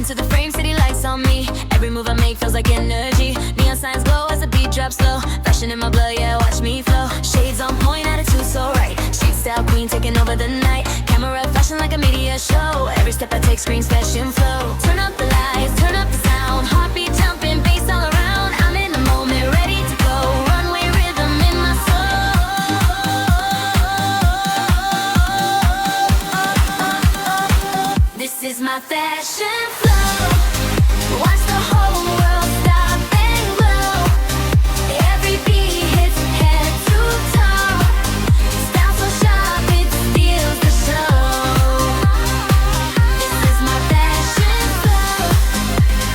into the frame, city lights on me. Every move I make feels like energy. Neon signs glow as the beat drops slow. Fashion in my blood, yeah, watch me flow. Shades on point, attitude so right. Street style queen taking over the night. Camera fashion like a media show. Every step I take screams fashion flow. Turn up the lights, turn up the sound. Heartbeat jumping, bass all around. I'm in the moment, ready to go. Runway rhythm in my soul. This is my fashion flow. Watch the whole world stop and glow. Every beat hits head to toe. Style so sharp it steals the show. This is my fashion flow.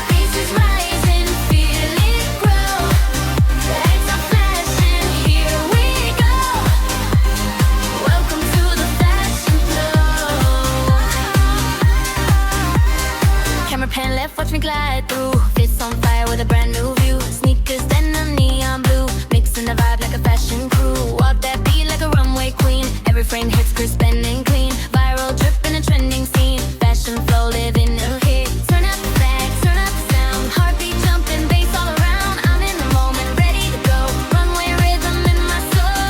Faces rising, feel it grow. Lights are flashing, here we go. Welcome to the fashion flow. Camera pan left, watch me glide through. Fits on fire with a brand new view. Sneakers, then a neon blue. Mixing the vibe like a fashion crew. Walk that beat like a runway queen. Every frame hits crisp and clean. Viral drip in a trending scene. Fashion flow, living a hit. Turn up the back, turn up the sound. Heartbeat jumping, bass all around. I'm in the moment, ready to go. Runway rhythm in my soul.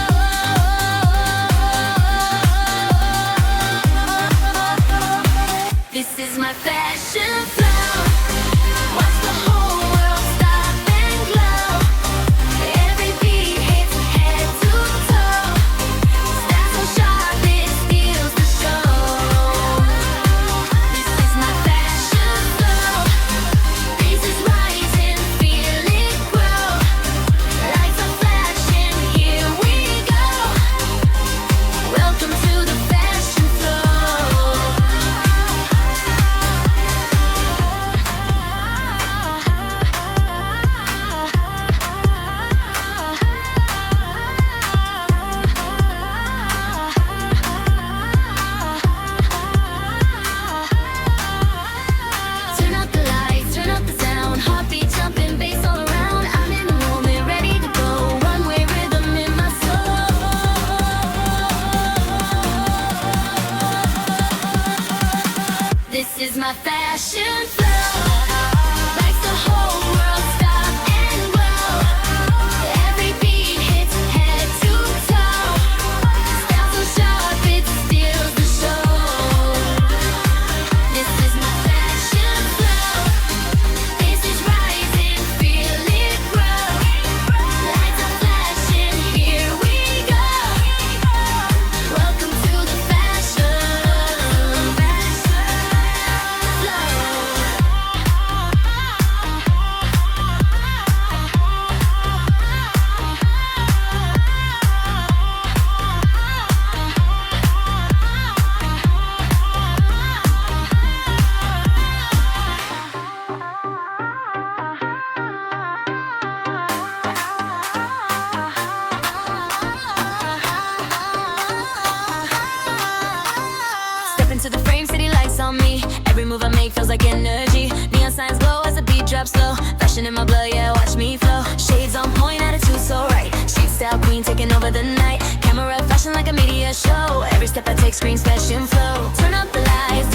This is my fashion flow. Watch the whole world stop and glow. Every beat hits head to toe. Style so sharp it steals the show. This is my fashion flow. Faces rising, feel it grow. Lights are flashing, here we go. Welcome to the fashion flow. Turn up the lights, turn up the sound. Heartbeat jumping, bass all around. I'm in the moment, ready to go. Runway rhythm in my soul. This is my fashion flow. Makes the whole world stop and glow. Every beat hits head to toe. Style so sharp it steals the show. This is my fashion flow. Faces rising, feel it grow. Lights are flashing, here we go. Welcome to the fashion flow. Step into the frame, city lights on me. Every move I make feels like energy. Neon signs glow as the beat drops slow. Fashion in my blood, yeah, watch me flow. Shades on point, attitude so right. Street style queen taking over the night. Camera fashion like a media show. Every step I take screams fashion flow. Turn up the lights,